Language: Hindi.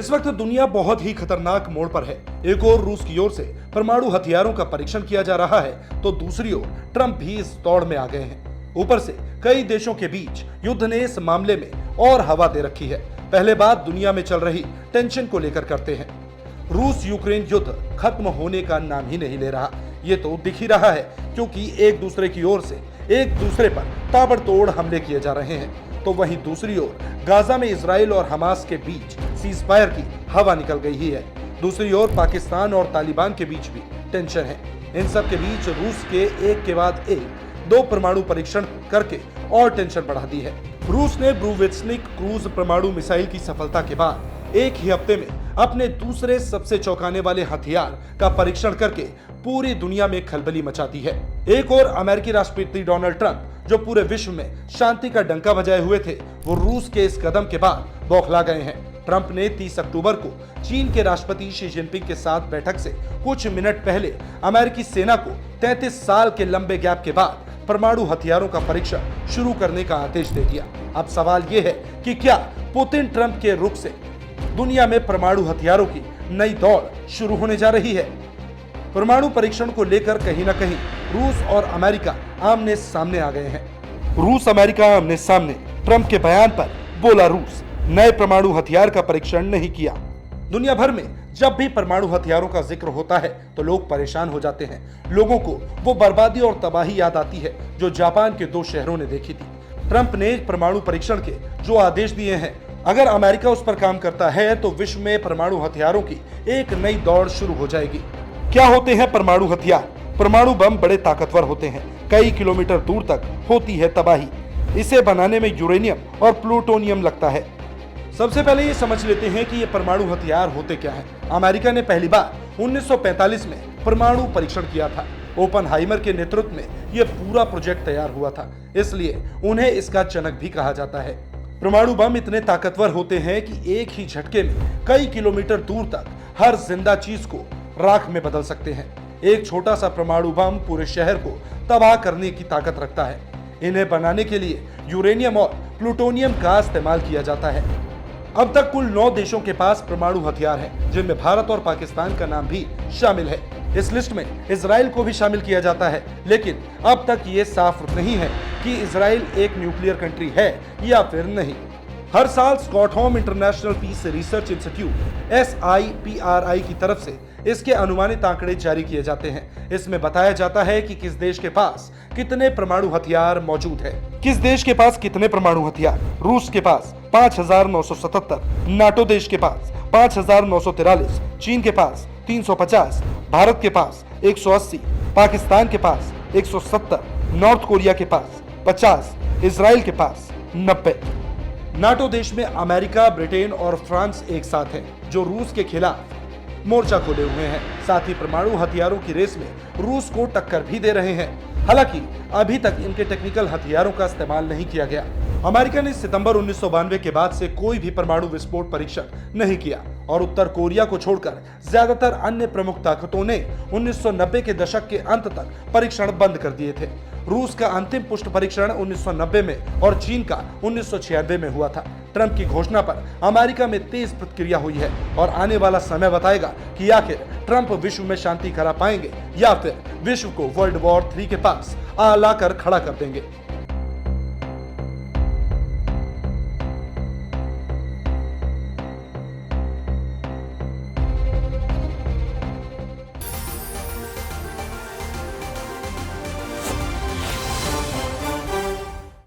इस वक्त दुनिया बहुत ही खतरनाक मोड़ पर है। एक ओर रूस की ओर से परमाणु हथियारों का परीक्षण किया जा रहा है, तो दूसरी ओर ट्रंप भी इस दौड़ में आ गए हैं। ऊपर से कई देशों के बीच युद्ध ने इस मामले में और हवा दे रखी है। पहले बात दुनिया में चल रही टेंशन को लेकर करते हैं। रूस यूक्रेन युद्ध खत्म होने का नाम ही नहीं ले रहा। ये तो दिख ही रहा है, क्योंकि एक दूसरे की ओर से एक दूसरे पर ताबड़तोड़ हमले किए जा रहे हैं। तो वहीं दूसरी ओर गाजा में इजराइल और हमास के बीच सीजफायर की हवा निकल गई ही है। दूसरी ओर पाकिस्तान और तालिबान के बीच भी टेंशन है। इन सब के बीच रूस के एक के बाद एक दो परमाणु परीक्षण करके और टेंशन बढ़ा दी है। रूस ने ब्रूवेत्सनिक क्रूज परमाणु मिसाइल की सफलता के बाद एक ही हफ्ते में अपने दूसरे सबसे चौंकाने वाले हथियार का परीक्षण करके पूरी दुनिया में खलबली मचा दी है। एक और अमेरिकी राष्ट्रपति डोनाल्ड ट्रंप, जो पूरे विश्व में शांति का डंका बजाए हुए थे, वो रूस के इस कदम के बाद बौखला गए हैं। ट्रंप ने 30 अक्टूबर को चीन के राष्ट्रपति शी जिनपिंग के साथ बैठक से कुछ मिनट पहले अमेरिकी सेना को 33 साल के लंबे गैप के बाद परमाणु हथियारों का परीक्षण शुरू करने का आदेश दे दिया। अब सवाल ये है कि क्या पुतिन ट्रंप के रुख से दुनिया में परमाणु हथियारों की नई दौड़ शुरू होने जा रही है? परमाणु परीक्षण को लेकर कहीं ना कहीं रूस और अमेरिका आमने सामने आ गए हैं। रूस अमेरिका आमने सामने। ट्रंप के बयान पर बोला रूस, नए परमाणु हथियार का परीक्षण नहीं किया। दुनिया भर में जब भी परमाणु हथियारों का जिक्र होता है तो लोग परेशान हो जाते हैं। लोगों को वो बर्बादी और तबाही याद आती है जो जापान के 2 शहरों ने देखी थी। ट्रंप ने परमाणु परीक्षण के जो आदेश दिए हैं, अगर अमेरिका उस पर काम करता है तो विश्व में परमाणु हथियारों की एक नई दौड़ शुरू हो जाएगी। क्या होते हैं परमाणु हथियार? परमाणु बम बड़े ताकतवर होते हैं। कई किलोमीटर दूर तक होती है तबाही। इसे बनाने में यूरेनियम और प्लूटोनियम लगता है। सबसे पहले ये समझ लेते हैं कि ये परमाणु हथियार होते क्या हैं। अमेरिका ने पहली बार 1945 में परमाणु परीक्षण किया था। ओपनहाइमर के नेतृत्व में यह पूरा प्रोजेक्ट तैयार हुआ था, इसलिए उन्हें इसका जनक भी कहा जाता है। परमाणु बम इतने ताकतवर होते हैं कि एक ही झटके में कई किलोमीटर दूर तक हर जिंदा चीज को राख में बदल सकते हैं। एक छोटा सा परमाणु बम पूरे शहर को तबाह करने की ताकत रखता है। इन्हें बनाने के लिए यूरेनियम और प्लूटोनियम का इस्तेमाल किया जाता है। अब तक कुल 9 देशों के पास परमाणु हथियार हैं, जिनमें भारत और पाकिस्तान का नाम भी शामिल है। इस लिस्ट में इजराइल को भी शामिल किया जाता है, लेकिन अब तक ये साफ नहीं है कि इजराइल एक न्यूक्लियर कंट्री है या फिर नहीं। हर साल Stockholm International Peace Research Institute SIPRI की तरफ से इसके अनुमानित आंकड़े जारी किए जाते हैं। इसमें बताया जाता है कि किस देश के पास कितने परमाणु हथियार मौजूद है। किस देश के पास कितने परमाणु हथियार? रूस के पास 5,977, नाटो देश के पास 5,943, चीन के पास 350, भारत के पास 180, पाकिस्तान के पास 170, नॉर्थ कोरिया के पास 50, इजराइल के पास 90। नाटो देश में अमेरिका, ब्रिटेन और फ्रांस एक साथ हैं, जो रूस के खिलाफ मोर्चा खोले हुए हैं। साथ ही परमाणु हथियारों की रेस में रूस को टक्कर भी दे रहे हैं। हालांकि अभी तक इनके टेक्निकल हथियारों का इस्तेमाल नहीं किया गया। अमेरिका ने सितंबर 1992 के बाद से कोई भी परमाणु विस्फोट परीक्षण नहीं किया और उत्तर कोरिया को छोड़कर ज्यादातर अन्य प्रमुख ताकतों ने 1990 के दशक के अंत तक परीक्षण बंद कर दिए थे। रूस का अंतिम पुष्ट परीक्षण 1990 में और चीन का 1996 में हुआ था। ट्रंप की घोषणा पर अमेरिका में तेज प्रतिक्रिया हुई है और आने वाला समय बताएगा कि आखिर ट्रंप विश्व में शांति करा पाएंगे या फिर विश्व को वर्ल्ड वॉर 3 के पास लाकर खड़ा कर देंगे।